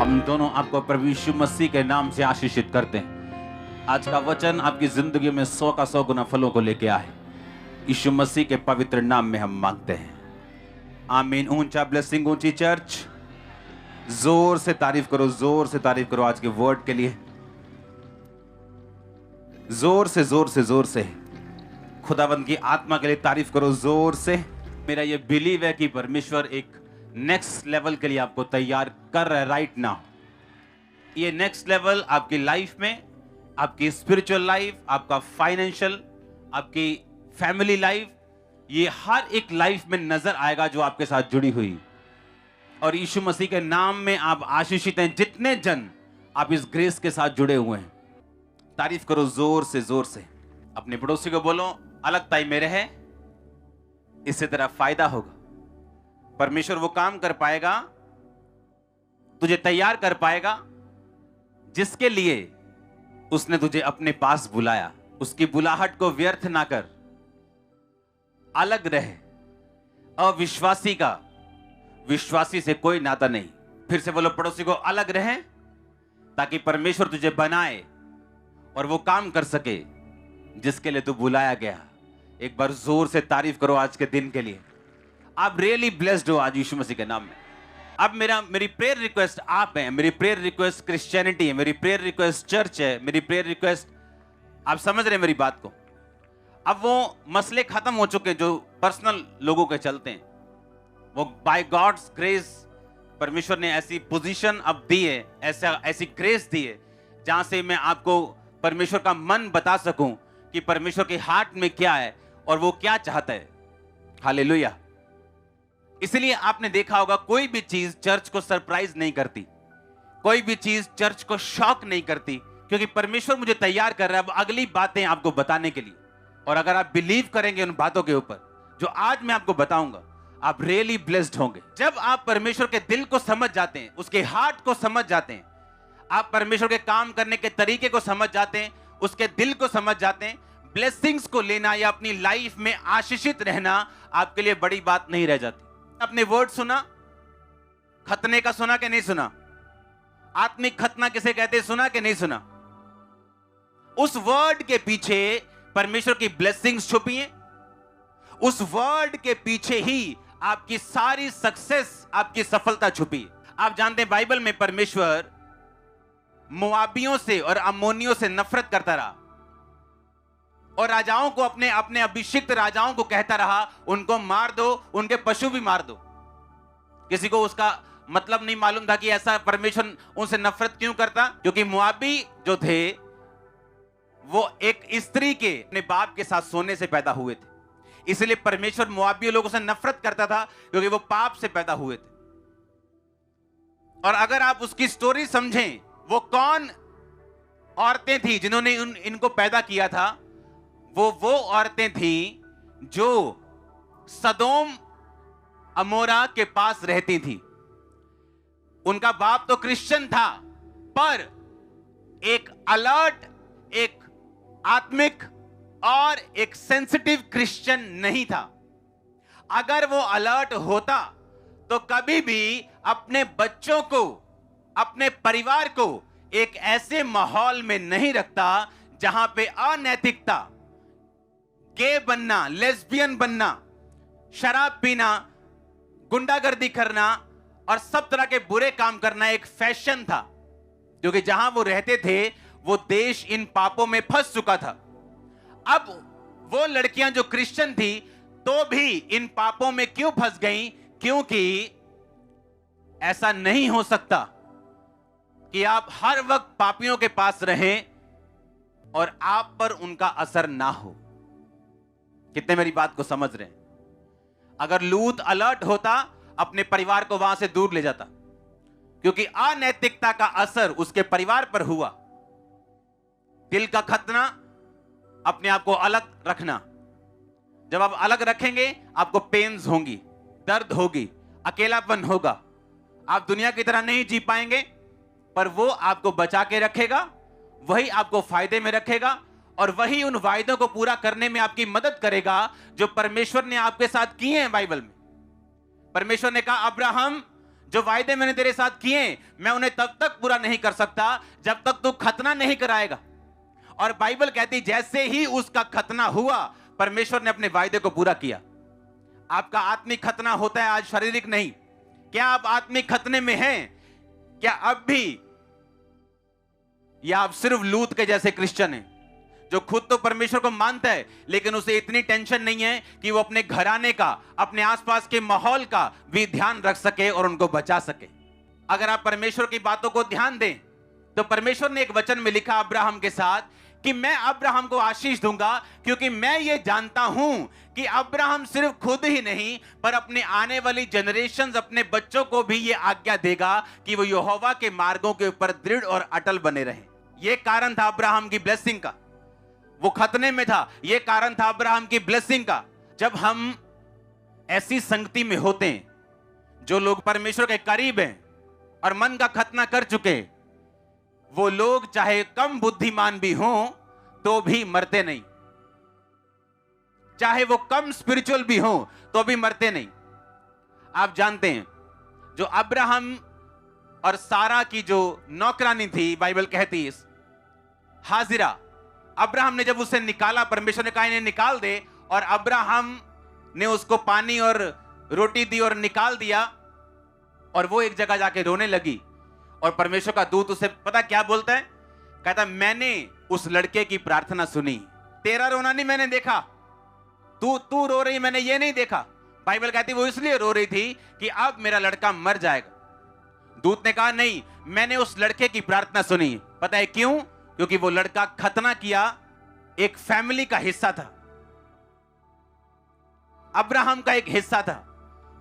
हम दोनों आपको प्रभु यीशु मसीह के नाम से आशीषित करते हैं। आज का वचन आपकी जिंदगी में 100 का 100 गुना फलों को लेके आए। यीशु मसीह के पवित्र नाम में हम मांगते हैं, आमीन। ऊंचा ब्लेसिंग, ऊंची चर्च, जोर से तारीफ करो, जोर से तारीफ करो आज के वर्ड के लिए। जोर से जोर से जोर से खुदावंद की आत्मा के लिए तारीफ करो, जोर से। मेरा ये बिलीव है कि परमेश्वर एक नेक्स्ट लेवल के लिए आपको तैयार कर रहा है राइट नाउ। ये नेक्स्ट लेवल आपकी लाइफ में, आपकी स्पिरिचुअल लाइफ, आपका फाइनेंशियल, आपकी फैमिली लाइफ, ये हर एक लाइफ में नजर आएगा जो आपके साथ जुड़ी हुई। और यीशु मसीह के नाम में आप आशीषित हैं। जितने जन आप इस ग्रेस के साथ जुड़े हुए हैं, तारीफ करो जोर से जोर से। अपने पड़ोसी को बोलो, अलग ताई मेरे है, इससे तेरा फायदा होगा। परमेश्वर वो काम कर पाएगा, तुझे तैयार कर पाएगा जिसके लिए उसने तुझे अपने पास बुलाया। उसकी बुलाहट को व्यर्थ ना कर, अलग रहे। अविश्वासी का विश्वासी से कोई नाता नहीं। फिर से बोलो पड़ोसी को, अलग रहे ताकि परमेश्वर तुझे बनाए और वो काम कर सके जिसके लिए तू बुलाया गया। एक बार जोर से तारीफ करो आज के दिन के लिए। आप रियली ब्लेस्ड हो आज यीशु मसीह के नाम में। अब मेरी प्रेयर रिक्वेस्ट आप हैं, मेरी प्रेयर रिक्वेस्ट क्रिश्चियनिटी है, मेरी प्रेयर रिक्वेस्ट चर्च है, मेरी प्रेयर रिक्वेस्ट, आप समझ रहे हैं मेरी बात को। अब वो मसले खत्म हो चुके हैं जो पर्सनल लोगों के चलते हैं। वो बाय गॉड्स ग्रेस परमेश्वर ने ऐसी पोजीशन अब दी है, ऐसी ग्रेस दी है जहां से मैं आपको परमेश्वर का मन बता सकूं कि परमेश्वर के हार्ट में क्या है और वो क्या चाहता है। हालेलुया। इसलिए आपने देखा होगा कोई भी चीज चर्च को सरप्राइज नहीं करती, कोई भी चीज चर्च को शॉक नहीं करती, क्योंकि परमेश्वर मुझे तैयार कर रहा है अब अगली बातें आपको बताने के लिए। और अगर आप बिलीव करेंगे उन बातों के ऊपर जो आज मैं आपको बताऊंगा, आप रियली ब्लेस्ड होंगे। जब आप परमेश्वर के दिल को समझ जाते हैं, उसके हार्ट को समझ जाते हैं, आप परमेश्वर के काम करने के तरीके को समझ जाते हैं, उसके दिल को समझ जाते हैं, ब्लेसिंग्स को लेना या अपनी लाइफ में आशीषित रहना आपके लिए बड़ी बात नहीं रह जाती। अपने वर्ड सुना, खतने का सुना कि नहीं सुना? आत्मिक खतना किसे कहते हैं, सुना कि नहीं सुना? उस वर्ड के पीछे परमेश्वर की ब्लेसिंग्स छुपी हैं। उस वर्ड के पीछे ही आपकी सारी सक्सेस, आपकी सफलता छुपी है। आप जानते हैं बाइबल में परमेश्वर मोआबियों से और अम्मोनियों से नफरत करता रहा और राजाओं को, अपने अभिषिक्त राजाओं को कहता रहा उनको मार दो, उनके पशु भी मार दो। किसी को उसका मतलब नहीं मालूम था कि ऐसा परमेश्वर उनसे नफरत क्यों करता, क्योंकि मोआबी जो थे वो एक स्त्री के अपने बाप के साथ सोने से पैदा हुए थे। इसलिए परमेश्वर मोआबी लोगों से नफरत करता था क्योंकि वो पाप से पैदा हुए थे। और अगर आप उसकी स्टोरी समझें, वो कौन औरतें थी जिन्होंने इनको पैदा किया था, वो औरतें थी जो सदोम अमोरा के पास रहती थी। उनका बाप तो क्रिश्चियन था, पर एक अलर्ट, एक आत्मिक और एक सेंसिटिव क्रिश्चियन नहीं था। अगर वो अलर्ट होता तो कभी भी अपने बच्चों को, अपने परिवार को एक ऐसे माहौल में नहीं रखता जहां पे अनैतिकता, गे बनना, लेस्बियन बनना, शराब पीना, गुंडागर्दी करना और सब तरह के बुरे काम करना एक फैशन था। क्योंकि जहां वो रहते थे वो देश इन पापों में फंस चुका था। अब वो लड़कियां जो क्रिश्चियन थी तो भी इन पापों में क्यों फंस गईं? क्योंकि ऐसा नहीं हो सकता कि आप हर वक्त पापियों के पास रहें और आप पर उनका असर ना हो। कितने मेरी बात को समझ रहे हैं? अगर लूत अलर्ट होता, अपने परिवार को वहां से दूर ले जाता, क्योंकि अनैतिकता का असर उसके परिवार पर हुआ। दिल का खतना, अपने आप को अलग रखना। जब आप अलग रखेंगे आपको पेन्स होंगी, दर्द होगी, अकेलापन होगा। आप दुनिया की तरह नहीं जी पाएंगे, पर वो आपको बचा के रखेगा, वही आपको फायदे में रखेगा और वही उन वायदों को पूरा करने में आपकी मदद करेगा जो परमेश्वर ने आपके साथ किए हैं। बाइबल में परमेश्वर ने कहा, अब्राहम जो वायदे मैंने तेरे साथ किए मैं उन्हें तब तक पूरा नहीं कर सकता जब तक तू खतना नहीं कराएगा। और बाइबल कहती जैसे ही उसका खतना हुआ परमेश्वर ने अपने वायदे को पूरा किया। आपका आत्मिक खतना होता है आज, शारीरिक नहीं। क्या आप आत्मिक खतने में हैं? क्या अब भी, या आप सिर्फ लूत के जैसे क्रिश्चियन हैं जो खुद तो परमेश्वर को मानता है लेकिन उसे इतनी टेंशन नहीं है कि वो अपने घराने का, अपने आसपास के माहौल का भी ध्यान रख सके और उनको बचा सके। अगर आप परमेश्वर की बातों को ध्यान दें तो परमेश्वर ने एक वचन में लिखा अब्राहम के साथ कि मैं अब्राहम को आशीष दूंगा, क्योंकि मैं ये जानता हूं कि अब्राहम सिर्फ खुद ही नहीं पर अपने आने वाली जनरेशंस, अपने बच्चों को भी ये आज्ञा देगा कि वो यहोवा के मार्गों के ऊपर दृढ़ और अटल बने रहें। ये कारण था अब्राहम की ब्लेसिंग का, वो खतने में था। ये कारण था अब्राहम की ब्लेसिंग का। जब हम ऐसी संगति में होते हैं जो लोग परमेश्वर के करीब हैं और मन का खतना कर चुके, वो लोग चाहे कम बुद्धिमान भी हों तो भी मरते नहीं, चाहे वो कम स्पिरिचुअल भी हों तो भी मरते नहीं। आप जानते हैं जो अब्राहम और सारा की जो नौकरानी थी, बाइबल कहती है हाजिरा, अब्राहम ने जब उसे निकाला, परमेश्वर ने कहा इन्हें निकाल दे, और अब्राहम ने उसको पानी और रोटी दी और निकाल दिया, और वो एक जगह जाके रोने लगी। और परमेश्वर का दूत उसे पता क्या बोलता है? कहता मैंने उस लड़के की प्रार्थना सुनी, तेरा रोना नहीं मैंने देखा, तू रो रही मैंने ये नहीं देखा। बाइबल कहती वो इसलिए रो रही थी कि अब मेरा लड़का मर जाएगा। दूत ने कहा नहीं, मैंने उस लड़के की प्रार्थना सुनी। पता है क्यों? क्योंकि वो लड़का खतना किया, एक फैमिली का हिस्सा था, अब्राहम का एक हिस्सा था।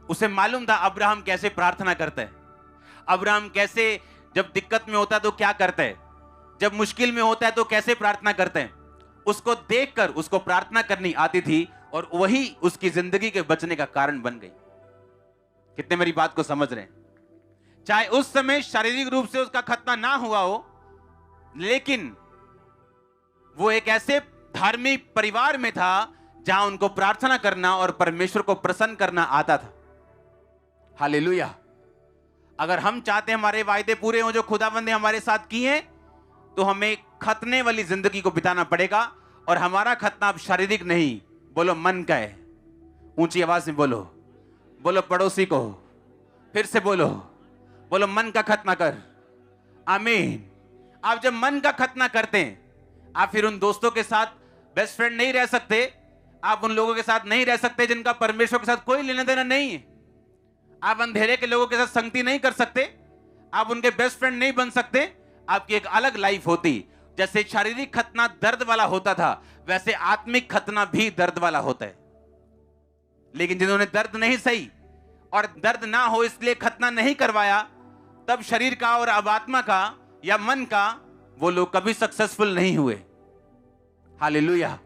उसे मालूम था अब्राहम कैसे प्रार्थना करता है, अब्राहम कैसे जब दिक्कत में होता है तो क्या करता है, जब मुश्किल में होता है तो कैसे प्रार्थना करते हैं। उसको देखकर उसको प्रार्थना करनी आती थी और वही उसकी जिंदगी के बचने का कारण बन गई। कितने मेरी बात को समझ रहे हैं? चाहे उस समय शारीरिक रूप से उसका खतना ना हुआ हो, लेकिन वो एक ऐसे धार्मिक परिवार में था जहां उनको प्रार्थना करना और परमेश्वर को प्रसन्न करना आता था। हालेलुया। अगर हम चाहते हैं हमारे वायदे पूरे हों जो खुदावंद ने हमारे साथ किए हैं, तो हमें खतने वाली जिंदगी को बिताना पड़ेगा। और हमारा खतना अब शारीरिक नहीं, बोलो मन का है। ऊंची आवाज में बोलो, बोलो पड़ोसी को, फिर से बोलो मन का खतना कर। आमीन। आप जब मन का खतना करते हैं, आप फिर उन दोस्तों के साथ बेस्ट फ्रेंड नहीं रह सकते, आप उन लोगों के साथ नहीं रह सकते जिनका परमेश्वर के साथ कोई लेना देना नहीं है। आप अंधेरे के लोगों के साथ संगति नहीं कर सकते, आप उनके बेस्ट फ्रेंड नहीं बन सकते। आपकी एक अलग लाइफ होती। जैसे शारीरिक खतना दर्द वाला होता था, वैसे आत्मिक खतना भी दर्द वाला होता है। लेकिन जिन्होंने दर्द नहीं सही और दर्द ना हो इसलिए खतना नहीं करवाया, तब शरीर का और अब आत्मा का या मन का वो लोग कभी सक्सेसफुल नहीं हुए। हालेलुया।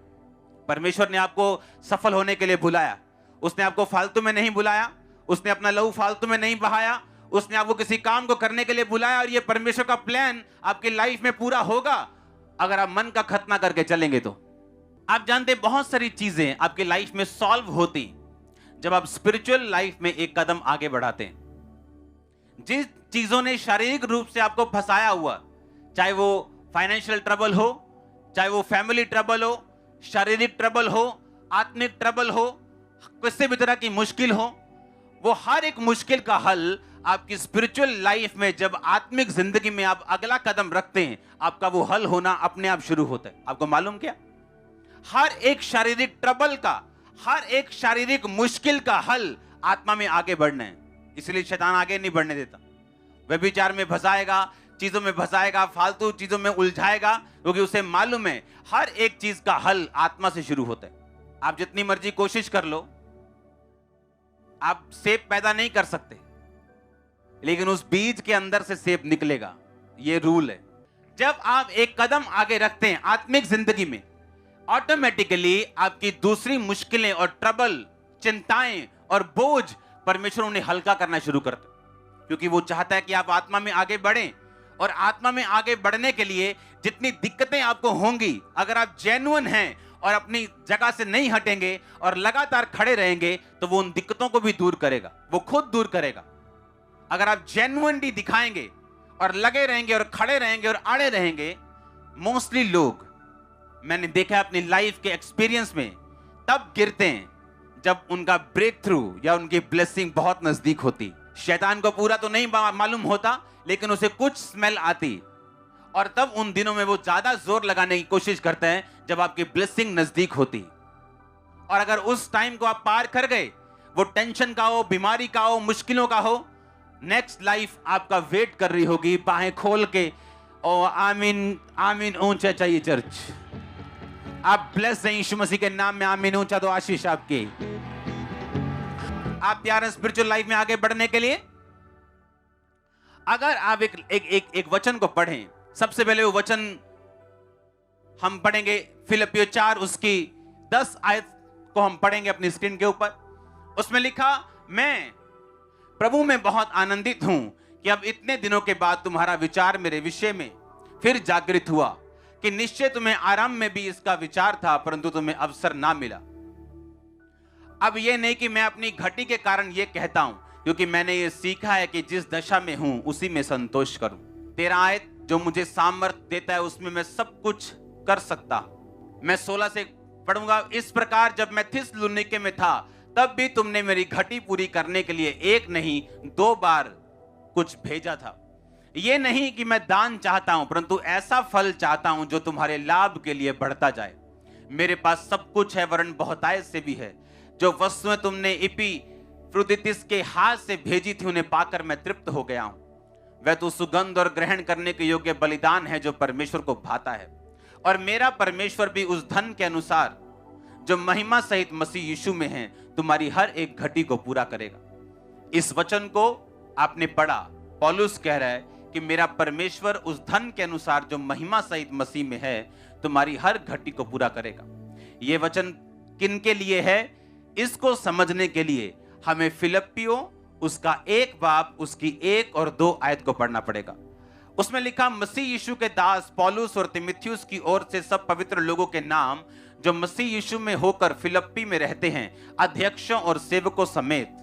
परमेश्वर ने आपको सफल होने के लिए बुलाया। उसने आपको फालतू में नहीं बुलाया, उसने अपना लहू फालतू में नहीं बहाया, उसने आपको किसी काम को करने के लिए बुलाया। और ये परमेश्वर का प्लान आपकी लाइफ में पूरा होगा अगर आप मन का खतना करके चलेंगे। तो आप जानते बहुत सारी चीजें आपकी लाइफ में सॉल्व होती जब आप स्पिरिचुअल लाइफ में एक कदम आगे बढ़ाते हैं। जिस चीजों ने शारीरिक रूप से आपको फंसाया हुआ, चाहे वो फाइनेंशियल ट्रबल हो, चाहे वो फैमिली ट्रबल हो, शारीरिक ट्रबल हो, आत्मिक ट्रबल हो, किसी भी तरह की मुश्किल हो, वो हर एक मुश्किल का हल आपकी स्पिरिचुअल लाइफ में जब आत्मिक जिंदगी में आप अगला कदम रखते हैं, आपका वो हल होना अपने आप शुरू होता है। आपको मालूम क्या? हर एक शारीरिक ट्रबल का, हर एक शारीरिक मुश्किल का हल आत्मा में आगे बढ़ना है। इसलिए शैतान आगे नहीं बढ़ने देता। व्यभिचार में फंसाएगा, चीजों में फंसाएगा, फालतू चीजों में उलझाएगा, क्योंकि उसे मालूम है हर एक चीज का हल आत्मा से शुरू होता है। आप जितनी मर्जी कोशिश कर लो, आप सेब पैदा नहीं कर सकते, लेकिन उस बीज के अंदर से सेब निकलेगा। ये रूल है। जब आप एक कदम आगे रखते हैं आत्मिक जिंदगी में, ऑटोमेटिकली आपकी दूसरी मुश्किलें और ट्रबल, चिंताएं और बोझ परमेश्वर उन्हें हल्का करना शुरू करता है, क्योंकि वो चाहता है कि आप आत्मा में आगे बढ़ें। और आत्मा में आगे बढ़ने के लिए जितनी दिक्कतें आपको होंगी, अगर आप जेन्युइन हैं और अपनी जगह से नहीं हटेंगे और लगातार खड़े रहेंगे, तो वो उन दिक्कतों को भी दूर करेगा, वो खुद दूर करेगा। अगर आप जेन्युइनली दिखाएंगे और लगे रहेंगे और खड़े रहेंगे और अड़े रहेंगे, मोस्टली लोग, मैंने देखा अपनी लाइफ के एक्सपीरियंस में, तब गिरते हैं जब उनका ब्रेक थ्रू या उनकी ब्लेसिंग बहुत नजदीक होती। शैतान को पूरा तो नहीं मालूम होता, लेकिन उसे कुछ स्मेल आती, और तब उन दिनों में वो ज्यादा जोर लगाने की कोशिश करते हैं जब आपकी ब्लेसिंग नजदीक होती। और अगर उस टाइम को आप पार कर गए, वो टेंशन का हो, बीमारी का हो, मुश्किलों का हो, नेक्स्ट लाइफ आपका वेट कर रही होगी बाहें खोल के। ओ आमीन, आमीन ऊंचा चाहिए चर्च। आप ब्लेस हैं यीशु मसीह के नाम में, आमीन ऊंचा दो आशीष आपकी। आप तैयार हैं स्पिरिचुअल लाइफ में आगे बढ़ने के लिए? अगर आप एक वचन को पढ़ें, सबसे पहले वो वचन हम पढ़ेंगे फिलिपियों 4 उसकी 10 आयत को हम पढ़ेंगे अपनी स्क्रीन के ऊपर। उसमें लिखा, मैं प्रभु में बहुत आनंदित हूं कि अब इतने दिनों के बाद तुम्हारा विचार मेरे विषय में फिर जागृत हुआ, कि निश्चय तुम्हें आरंभ में भी इसका विचार था, परंतु तुम्हें अवसर ना मिला। अब यह नहीं कि मैं अपनी घटी के कारण यह कहता हूं, क्योंकि मैंने ये सीखा है कि जिस दशा में हूं उसी में संतोष करूं। 13 आयत, जो मुझे सामर्थ्य देता है उसमें मैं सब कुछ कर सकता। मैं 16 से पढ़ूंगा। इस प्रकार जब मैं थिस्सलुनीके में था, तब भी तुमने मेरी घटी पूरी करने के लिए एक नहीं 2 बार कुछ भेजा था। ये नहीं कि मैं दान चाहता हूं, परंतु ऐसा फल चाहता हूं जो तुम्हारे लाभ के लिए बढ़ता जाए। मेरे पास सब कुछ है, वरन बहुतायत से भी है। जो वस्तुएं तुमने इपीफ्रुदीतुस के हाथ से भेजी थी, उन्हें पाकर मैं तृप्त हो गया हूं। वह तो सुगंध और ग्रहण करने के योग्य बलिदान है जो परमेश्वर को भाता है। और मेरा परमेश्वर भी उस धन के अनुसार जो महिमा सहित मसीह यीशु में है, तुम्हारी हर एक घटी को पूरा करेगा। इस वचन को आपने पढ़ा, पौलुस कह रहा है कि मेरा परमेश्वर उस धन के अनुसार जो महिमा सहित मसीह में है, तुम्हारी हर घटी को पूरा करेगा। यह वचन किन के लिए है? इसको समझने के लिए हमें फिलिप्पियों उसका 1 बाब उसकी 1 और 2 आयत को पढ़ना पड़ेगा। उसमें लिखा, मसीह यीशु के दास पौलुस और तीमुथियुस की ओर से सब पवित्र लोगों के नाम जो मसीह यीशु में होकर फिलिप्पी में रहते हैं, अध्यक्षों और सेवकों समेत,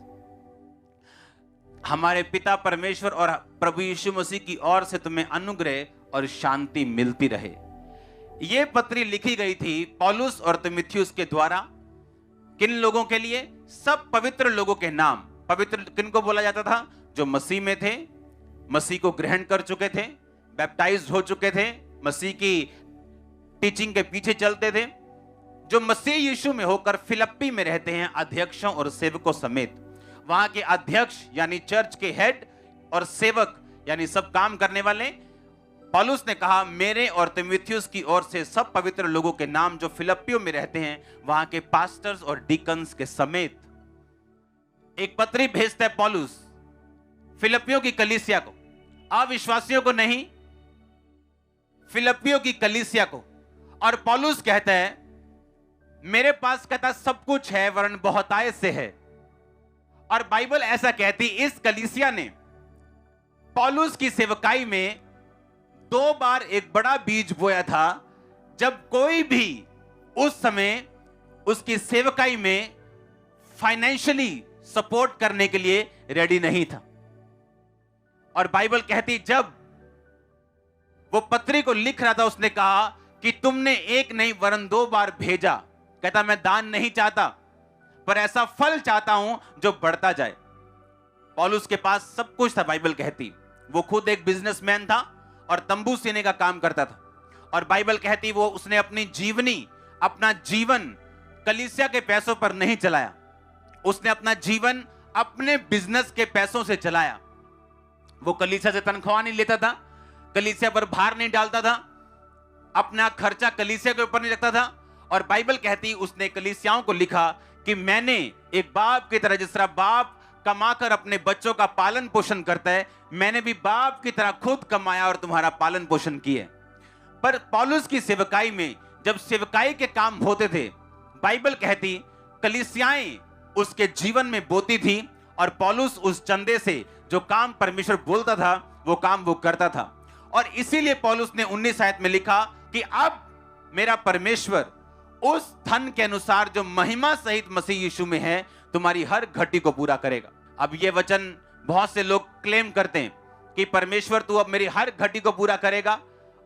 हमारे पिता परमेश्वर और प्रभु यीशु मसीह की ओर से तुम्हें अनुग्रह और शांति मिलती रहे। यह पत्री लिखी गई थी पौलुस और तीमुथियुस के द्वारा। किन लोगों के लिए? सब पवित्र लोगों के नाम। पवित्र किनको बोला जाता था? जो मसीह में थे, मसीह को ग्रहण कर चुके थे, बैप्टाइज्ड हो चुके थे, मसीह की टीचिंग के पीछे चलते थे, जो मसीह यीशु में होकर फिलिप्पी में रहते हैं, अध्यक्षों और सेवकों समेत। वहां के अध्यक्ष यानी चर्च के हेड और सेवक यानी सब काम करने वाले। पौलुस ने कहा, मेरे और तीमुथियुस की ओर से सब पवित्र लोगों के नाम जो फिलिप्पियों में रहते हैं, वहां के पास्टर्स और डीकन्स के समेत। एक पत्री भेजता है पौलुस फिलिप्पियों की कलीसिया को, अविश्वासियों को नहीं, फिलिप्पियों की कलीसिया को। और पौलुस कहता है, मेरे पास कहता सब कुछ है, वरन बहुतायत से है। और बाइबल ऐसा कहती, इस कलीसिया ने पौलुस की सेवकाई में 2 बार एक बड़ा बीज बोया था, जब कोई भी उस समय उसकी सेवकाई में फाइनेंशियली सपोर्ट करने के लिए रेडी नहीं था। और बाइबल कहती, जब वो पत्री को लिख रहा था, उसने कहा कि तुमने एक नहीं वरन 2 बार भेजा। कहता, मैं दान नहीं चाहता, पर ऐसा फल चाहता हूं जो बढ़ता जाए। पौलुस के पास सब कुछ था, बाइबल कहती। वो खुद एक बिजनेसमैन था और तंबू सीने का काम करता था। और बाइबल कहती, वो उसने अपनी जीवनी, अपना जीवन कलीसिया के पैसों पर नहीं चलाया। उसने अपना जीवन अपने बिजनेस के पैसों से चलाया। वो कलीसिया से तनख्वाह नहीं लेता था, कलीसिया पर भार नहीं डालता था, अपना खर्चा कलीसिया के ऊपर नहीं रखता था। और बाइबल कहती, उसने कलीसियाओं को लिखा कि मैंने एक बाप की तरह, जिस तरह बाप कमाकर अपने बच्चों का पालन पोषण करता है, मैंने भी बाप की तरह खुद कमाया और तुम्हारा पालन पोषण किया। पर पौलुस की सेवकाई में जब सेवकाई के काम होते थे, बाइबल कहती कलीसियाएं उसके जीवन में बोती थी, और पौलुस उस चंदे से जो काम परमेश्वर बोलता था वो काम वो करता था। और इसीलिए पौलुस ने 19 आयत में लिखा कि अब मेरा परमेश्वर उस धन के अनुसार जो महिमा सहित मसीह यीशु में है, तुम्हारी हर घटी को पूरा करेगा। अब ये वचन बहुत से लोग क्लेम करते हैं कि परमेश्वर तू अब मेरी हर घटी को पूरा करेगा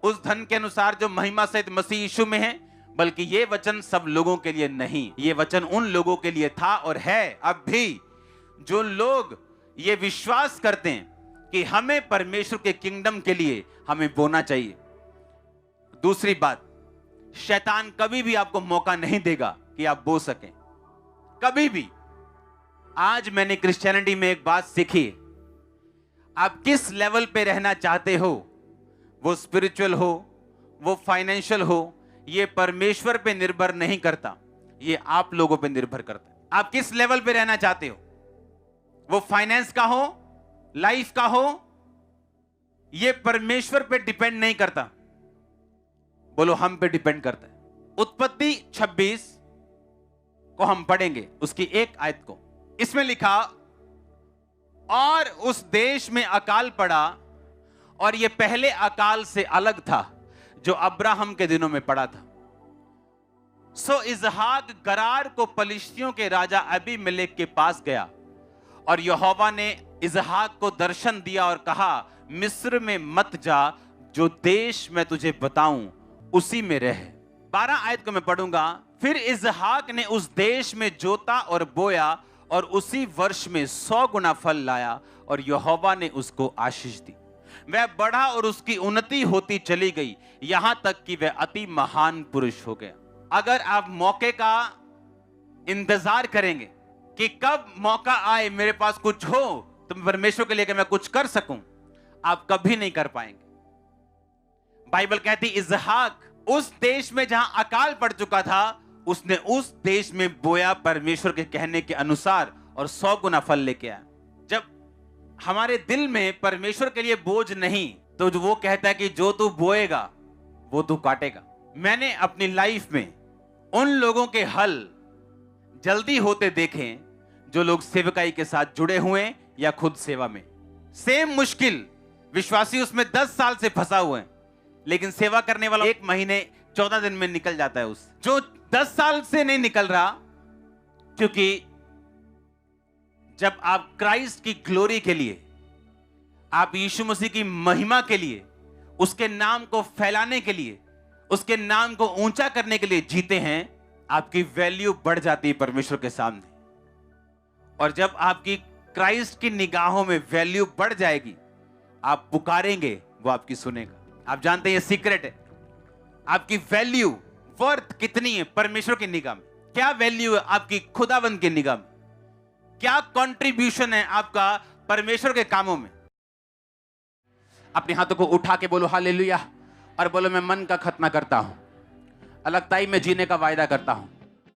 उस धन के अनुसार जो महिमा सहित मसीह यीशु में है। बल्कि ये वचन सब लोगों के लिए नहीं, ये वचन उन लोगों के लिए था और है अब भी, जो लोग ये विश्वास करते हैं कि हमें परमेश्वर के किंगडम के लिए हमें बोना चाहिए। दूसरी बात, शैतान कभी भी आपको मौका नहीं देगा कि आप बो सकें, कभी भी। आज मैंने क्रिश्चियनिटी में एक बात सीखी, आप किस लेवल पे रहना चाहते हो, वो स्पिरिचुअल हो, वो फाइनेंशियल हो, ये परमेश्वर पे निर्भर नहीं करता, ये आप लोगों पे निर्भर करता है। आप किस लेवल पे रहना चाहते हो, वो फाइनेंस का हो, लाइफ का हो, ये परमेश्वर पे डिपेंड नहीं करता, बोलो हम पे डिपेंड करता है। उत्पत्ति 26 को हम पढ़ेंगे, उसकी एक आयत को। इसमें लिखा, और उस देश में अकाल पड़ा, और यह पहले अकाल से अलग था जो अब्राहम के दिनों में पड़ा था। सो इजहाक गरार को पलिश्तियों के राजा अबीमेलेक के पास गया, और यहोवा ने इजहाक को दर्शन दिया और कहा, मिस्र में मत जा, जो देश मैं तुझे बताऊं उसी में रह। 12 आयत को मैं पढ़ूंगा। फिर इजहाक ने उस देश में जोता और बोया, और उसी वर्ष में 100 गुना फल लाया, और यहोवा ने उसको आशीष दी। वह बढ़ा और उसकी उन्नति होती चली गई, यहां तक कि वह अति महान पुरुष हो गया। अगर आप मौके का इंतजार करेंगे कि कब मौका आए, मेरे पास कुछ हो तो परमेश्वर के लिए कि मैं कुछ कर सकूं, आप कभी नहीं कर पाएंगे। बाइबल कहती, इजहाक उस देश में जहां अकाल पड़ चुका था, उसने उस देश में बोया परमेश्वर के कहने के अनुसार, और 100 गुना फल लेके आया। जब हमारे दिल में परमेश्वर के लिए बोझ नहीं, तो जो वो कहता है कि जो तू बोएगा वो तू काटेगा। मैंने अपनी लाइफ में उन लोगों के हल जल्दी होते देखे जो लोग सेवकाई के साथ जुड़े हुए या खुद सेवा में। सेम मुश्किल विश्वासी उसमें 10 साल से फंसा हुआ है, लेकिन सेवा करने वाला 1 महीने 14 दिन में निकल जाता है। उस जो 10 साल से नहीं निकल रहा, क्योंकि जब आप क्राइस्ट की ग्लोरी के लिए, आप यीशु मसीह की महिमा के लिए, उसके नाम को फैलाने के लिए, उसके नाम को ऊंचा करने के लिए जीते हैं, आपकी वैल्यू बढ़ जाती है परमेश्वर के सामने। और जब आपकी क्राइस्ट की निगाहों में वैल्यू बढ़ जाएगी, आप पुकारेंगे, वो आपकी सुनेगा। आप जानते हैं ये सीक्रेट है, आपकी वैल्यू वर्थ कितनी है परमेश्वर की निगाह में, क्या वैल्यू है आपकी खुदावंद की निगाह में, क्या कंट्रीब्यूशन है आपका परमेश्वर के कामों में। अपने हाथों को उठा के बोलो हालेलुया, और बोलो मैं मन का खतना करता हूं, अलगताई में जीने का वायदा करता हूं।